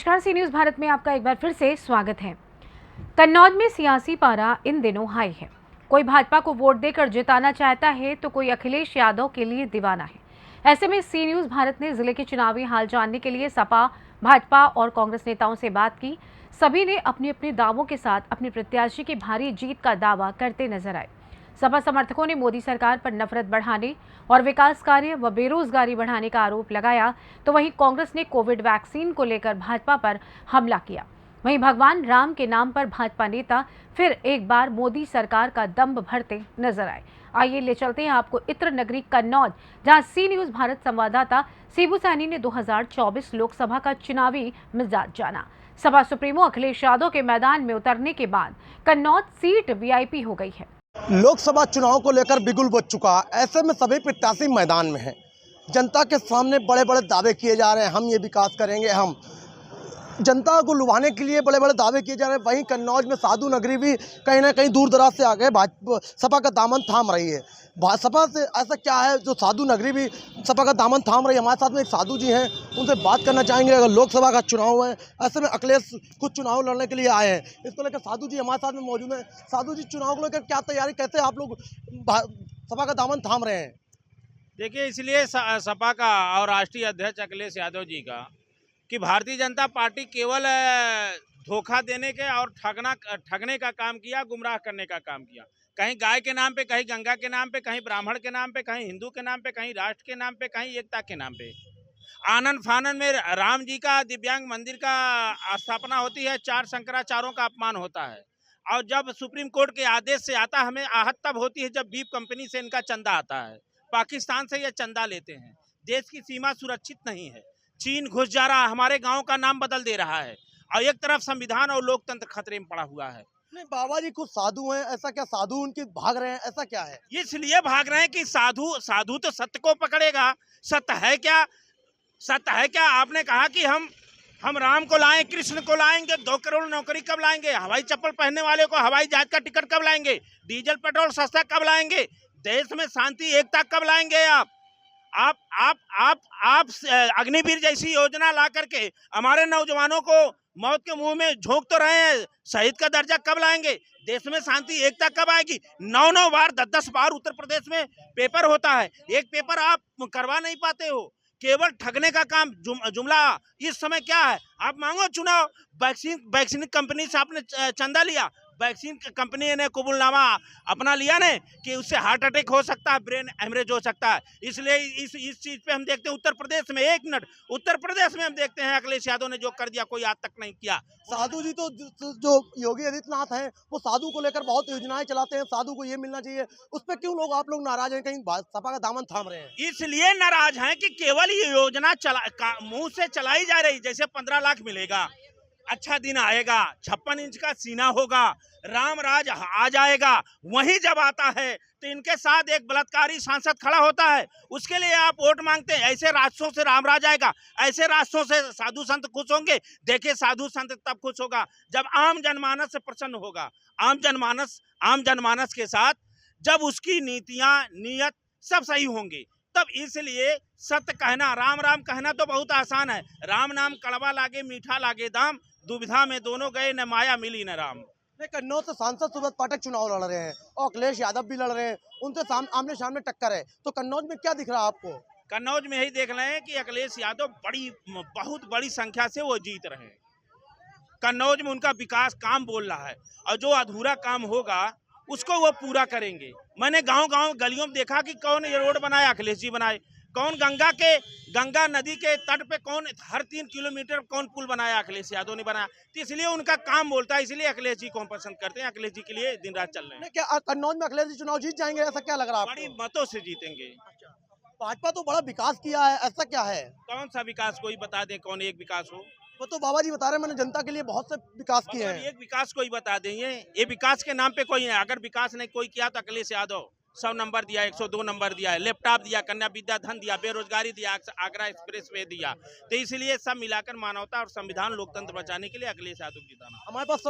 नमस्कार, सी न्यूज़ भारत में आपका एक बार फिर से स्वागत है। कन्नौज में सियासी पारा इन दिनों हाई है। कोई भाजपा को वोट देकर जिताना चाहता है तो कोई अखिलेश यादव के लिए दीवाना है। ऐसे में सी न्यूज़ भारत ने जिले के चुनावी हाल जानने के लिए सपा, भाजपा और कांग्रेस नेताओं से बात की। सभी ने अपने अपने दावों के साथ अपने प्रत्याशी की भारी जीत का दावा करते नजर आए। सपा समर्थकों ने मोदी सरकार पर नफरत बढ़ाने और विकास कार्य व बेरोजगारी बढ़ाने का आरोप लगाया, तो वहीं कांग्रेस ने कोविड वैक्सीन को लेकर भाजपा पर हमला किया। वहीं भगवान राम के नाम पर भाजपा नेता फिर एक बार मोदी सरकार का दम्भ भरते नजर आए। आइए ले चलते हैं आपको इत्र नगरी कन्नौज, जहां सी न्यूज़ भारत संवाददाता शिबू सैनी ने 2024 लोकसभा का चुनावी मिजाज जाना। सपा सुप्रीमो अखिलेश यादव के मैदान में उतरने के बाद कन्नौज सीट वीआईपी हो गई है। लोकसभा चुनाव को लेकर बिगुल बज चुका। ऐसे में सभी प्रत्याशी मैदान में हैं। जनता के सामने बड़े बड़े दावे किए जा रहे हैं, हम ये विकास करेंगे। हम जनता को लुभाने के लिए बड़े बड़े दावे किए जा रहे हैं। वहीं कन्नौज में साधु नगरी भी कहीं ना कहीं दूर दराज से आगे भाजपा सपा का दामन थाम रही है। सपा से ऐसा क्या है जो साधु नगरी भी सपा का दामन थाम रही है? हमारे साथ में एक साधु जी हैं, उनसे बात करना चाहेंगे। अगर लोकसभा का चुनाव है, ऐसे में अखिलेश कुछ चुनाव लड़ने के लिए आए हैं, इसको लेकर साधु जी हमारे साथ में मौजूद हैं। साधु जी, चुनाव को लेकर क्या तैयारी, कैसे आप लोग सपा का दामन थाम रहे हैं? देखिए, इसलिए सपा का और राष्ट्रीय अध्यक्ष अखिलेश यादव जी का कि भारतीय जनता पार्टी केवल धोखा देने के और ठगने का काम किया, गुमराह करने का काम किया। कहीं गाय के नाम पे, कहीं गंगा के नाम पे, कहीं ब्राह्मण के नाम पे, कहीं हिंदू के नाम पे, कहीं राष्ट्र के नाम पे, कहीं एकता के नाम पे। आनंद फानन में राम जी का दिव्यांग मंदिर का स्थापना होती है, 4 शंकराचार्यों का अपमान होता है। और जब सुप्रीम कोर्ट के आदेश से आता, हमें आहत तब होती है जब बीप कंपनी से इनका चंदा आता है। पाकिस्तान से ये चंदा लेते हैं। देश की सीमा सुरक्षित नहीं है, चीन घुस जा रहा है, हमारे गांव का नाम बदल दे रहा है, और एक तरफ संविधान और लोकतंत्र खतरे में पड़ा हुआ है। नहीं, बाबा जी कुछ साधु हैं, ऐसा क्या साधु उनके भाग रहे हैं, ऐसा क्या है? इसलिए भाग रहे हैं कि साधु तो सत्य को पकड़ेगा। सत्य है क्या? सत्य है क्या? आपने कहा कि हम राम को लाएं, कृष्ण को लाएंगे, 2 करोड़ नौकरी कब लाएंगे? हवाई चप्पल पहनने वाले को हवाई जहाज का टिकट कब लाएंगे? डीजल पेट्रोल सस्ता कब लाएंगे? देश में शांति एकता कब लाएंगे? आप अग्निवीर जैसी योजना ला करके हमारे नौजवानों को मौत के मुंह में झोंक तो रहे हैं। शहीद का दर्जा कब लाएंगे? देश में शांति एकता कब आएगी? 9 बार 10 बार उत्तर प्रदेश में पेपर होता है, एक पेपर आप करवा नहीं पाते हो। केवल ठगने का काम जुमला। इस समय क्या है? आप मांगो चुनाव। वैक्सीन कंपनी से आपने चंदा लिया, वैक्सीन कंपनी ने कबूलनामा अपना लिया ने कि उससे हार्ट अटैक हो सकता है, ब्रेन हेमरेज हो सकता है। इसलिए इस चीज पे हम देखते हैं उत्तर प्रदेश में, एक मिनट, उत्तर प्रदेश में हम देखते हैं अखिलेश यादव ने जो कर दिया कोई आज तक नहीं किया। साधु जी तो जो योगी आदित्यनाथ हैं, वो साधु को लेकर बहुत योजनाएं चलाते हैं, साधु को ये मिलना चाहिए। उस पर क्यों आप लोग नाराज हैं? कहीं सपा का दामन थाम रहे हैं? इसलिए नाराज हैं कि केवल ये योजना मुंह से चलाई जा रही, जैसे 15 लाख मिलेगा, अच्छा दिन आएगा, 56 इंच का सीना होगा, राम राज आ जाएगा। वहीं जब आता है तो इनके साथ एक बलात्कारी सांसद खड़ा होता है, उसके लिए आप वोट मांगते हैं। ऐसे रास्तों से राम राज आएगा, ऐसे रास्तों से साधु संत खुश होंगे। देखिए, साधु संत तब खुश होगा जब आम जनमानस से प्रसन्न होगा। आम जनमानस के साथ जब उसकी नीतियां, नियत सब सही होंगे, तब इसलिए सत्य कहना, राम राम कहना तो बहुत आसान है। राम नाम कड़वा लागे, मीठा लागे दाम, दुविधा में दोनों गए, न माया मिली न राम। कन्नौज से सांसद सुब्रत पाठक चुनाव लड़ रहे हैं और अखिलेश यादव भी लड़ रहे हैं, उनसे आमने सामने टक्कर है। तो कन्नौज में क्या दिख रहा है आपको? कन्नौज में यही देख रहे हैं कि अखिलेश यादव बहुत बड़ी संख्या से वो जीत रहे हैं। कन्नौज में उनका विकास काम बोल रहा है, और जो अधूरा काम होगा उसको वो पूरा करेंगे। मैंने गांव गलियों में देखा कि कौन ये रोड बनाया, अखिलेश जी बनाए। कौन गंगा नदी के तट पे कौन हर 3 किलोमीटर कौन पुल बनाया, अखिलेश यादव ने बनाया। तो इसलिए उनका काम बोलता है, इसलिए अखिलेश जी को हम पसंद करते हैं। अखिलेश जी के लिए दिन रात चल रहे हैं। क्या कन्नौज में अखिलेश जी चुनाव जीत जाएंगे, ऐसा क्या लग रहा है? बड़ी मतों से जीतेंगे। भाजपा तो बड़ा विकास किया है, ऐसा क्या है? कौन सा विकास? कोई बता दे, कौन एक विकास हो। वो तो बाबा जी बता रहे हैं, मैंने जनता के लिए बहुत से विकास किए हैं। एक विकास कोई बता देंगे, ये विकास के नाम पे कोई है। अगर विकास नहीं कोई किया तो अखिलेश यादव 100 नंबर दिया, 102 नंबर दिया है, लैपटॉप दिया, कन्या विद्या धन दिया, बेरोजगारी दिया, आगरा एक्सप्रेस वे दिया। तो इसलिए सब मिलाकर मानवता और संविधान लोकतंत्र बचाने के लिए अखिलेश यादव जिताना। हमारे पास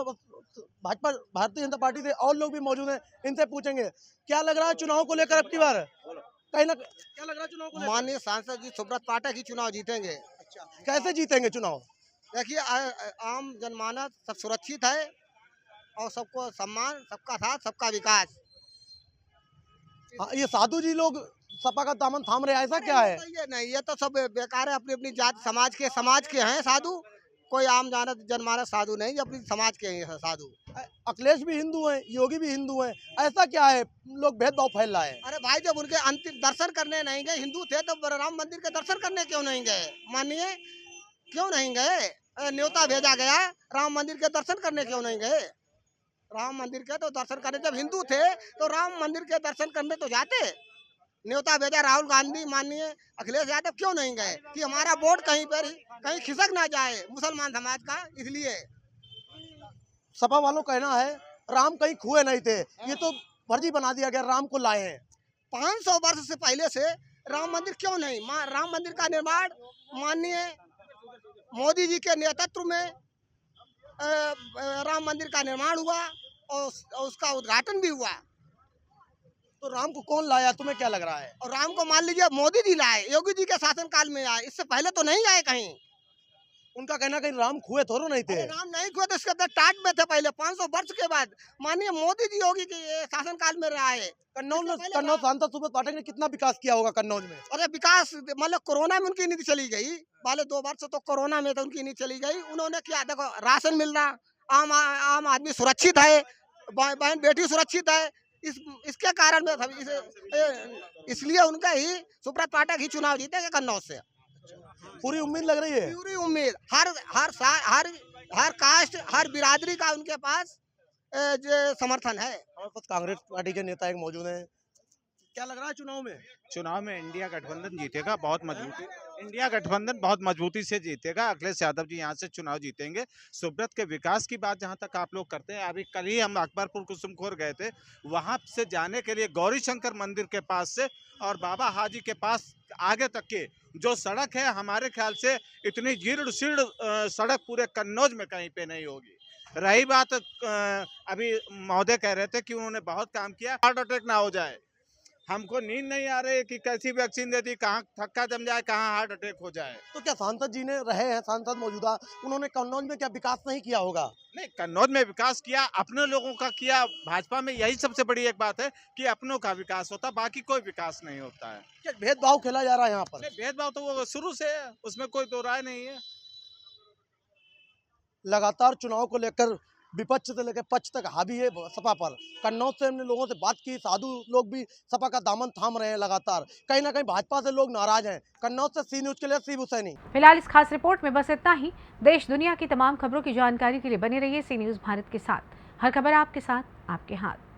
भाजपा भारतीय जनता पार्टी से और लोग भी मौजूद हैं, इनसे पूछेंगे क्या लग रहा है चुनाव को लेकर। अब की बार कहीं ना क्या लग रहा है चुनाव को लेकर? माननीय सांसद जी सुब्रत पाठक ही चुनाव जीतेंगे। कैसे जीतेंगे चुनाव? देखिए आम जनमानस सब सुरक्षित है और सबको सम्मान, सबका साथ, सबका विकास। हाँ, ये साधु जी लोग सपा का दामन थाम रहे हैं, ऐसा क्या है? ये नहीं, ये तो सब बेकार है, अपनी अपनी जात समाज के हैं साधु। कोई आम जनमानस साधु नहीं, अपनी समाज के हैं साधु। अखिलेश भी हिंदू हैं, योगी भी हिंदू हैं, ऐसा क्या है लोग भेदभाव फैल रहा है? अरे भाई, जब उनके अंतिम दर्शन करने नहीं गए, हिंदू थे तो राम मंदिर के दर्शन करने क्यों नहीं गए? मानिए, क्यों नहीं गए? न्योता भेजा गया, राम मंदिर के दर्शन करने क्यों नहीं गए? राम मंदिर के तो दर्शन करने, जब हिंदू थे तो राम मंदिर के दर्शन करने तो जाते। न्योता भेजा राहुल गांधी, माननीय अखिलेश यादव, क्यों नहीं गए? कि हमारा वोट कहीं खिसक ना जाए मुसलमान समाज का, इसलिए। सपा वालों का कहना है राम कहीं खुए नहीं थे, ये तो फर्जी बना दिया गया, राम को लाए हैं। 500 वर्ष से पहले से राम मंदिर क्यों नहीं? राम मंदिर का निर्माण माननीय मोदी जी के नेतृत्व में राम मंदिर का निर्माण हुआ और उसका उद्घाटन भी हुआ। तो राम को कौन लाया, तुम्हें क्या लग रहा है? और राम को मान लीजिए मोदी जी लाए, योगी जी के शासनकाल में आए, इससे पहले तो नहीं आए कहीं। उनका कहना कहीं राम खुए थोड़ा नहीं थे। राम नहीं हुआ तो इसके टाट में थे पहले, 500 वर्ष के बाद माननीय मोदी जी योगी के शासनकाल में आए। कन्नौज सांसद सुब्रत पाठक ने कितना विकास किया होगा कन्नौज में? अरे विकास, मतलब कोरोना में उनकी नीति चली गई, वाले 2 वर्ष तो कोरोना में तो उनकी नीति चली गई। उन्होंने क्या, देखो राशन मिल रहा, आम आदमी सुरक्षित है, बहन बेटी सुरक्षित है, इसके कारण में इसलिए उनका ही सुब्रत पाठक ही चुनाव जीतेगा कन्नौज से। पूरी उम्मीद लग रही है? पूरी उम्मीद, हर कास्ट, हर बिरादरी का उनके पास जो समर्थन है। हमारे पास कांग्रेस पार्टी के नेता एक मौजूद हैं, क्या लग रहा है चुनाव में? चुनाव में इंडिया गठबंधन जीतेगा, बहुत मजबूती। इंडिया गठबंधन बहुत मजबूती से जीतेगा। अखिलेश यादव जी यहाँ से चुनाव जीतेंगे। सुब्रत के विकास की बात जहाँ तक आप लोग करते हैं, अभी कल ही हम अकबरपुर कुसुमखोर गए थे, वहाँ से जाने के लिए गौरी शंकर मंदिर के पास से और बाबा हाजी के पास आगे तक के जो सड़क है, हमारे ख्याल से इतनी जीर्ण शीर्ण सड़क पूरे कन्नौज में कहीं पे नहीं होगी। रही बात, अभी महोदय कह रहे थे कि उन्होंने बहुत काम किया, हार्ट अटैक ना हो जाए। हमको नींद नहीं आ रही कि कैसी वैक्सीन देती, कहाँ थक्का जम जाए, कहाँ हार्ट अटैक हो जाए। तो क्या सांसद जी ने रहे हैं, सांसद मौजूदा, उन्होंने कन्नौज में क्या विकास नहीं किया होगा? नहीं, कन्नौज में विकास किया, अपने लोगों का किया। भाजपा में यही सबसे बड़ी एक बात है कि अपनों का विकास होता, बाकी कोई विकास नहीं होता है। क्या भेदभाव खेला जा रहा है यहाँ पर? भेदभाव तो वो शुरू से है, उसमें कोई दो राय नहीं है। लगातार चुनाव को लेकर विपक्ष से लेकर पक्ष तक हावी है सपा पर। कन्नौज से हमने लोगों से बात की, साधु लोग भी सपा का दामन थाम रहे हैं लगातार, कहीं ना कहीं भाजपा से लोग नाराज हैं। कन्नौज से सी न्यूज के लिए शिव हुसैनी। फिलहाल इस खास रिपोर्ट में बस इतना ही। देश दुनिया की तमाम खबरों की जानकारी के लिए बने रहिए सी न्यूज भारत के साथ। हर खबर आपके साथ, आपके हाथ।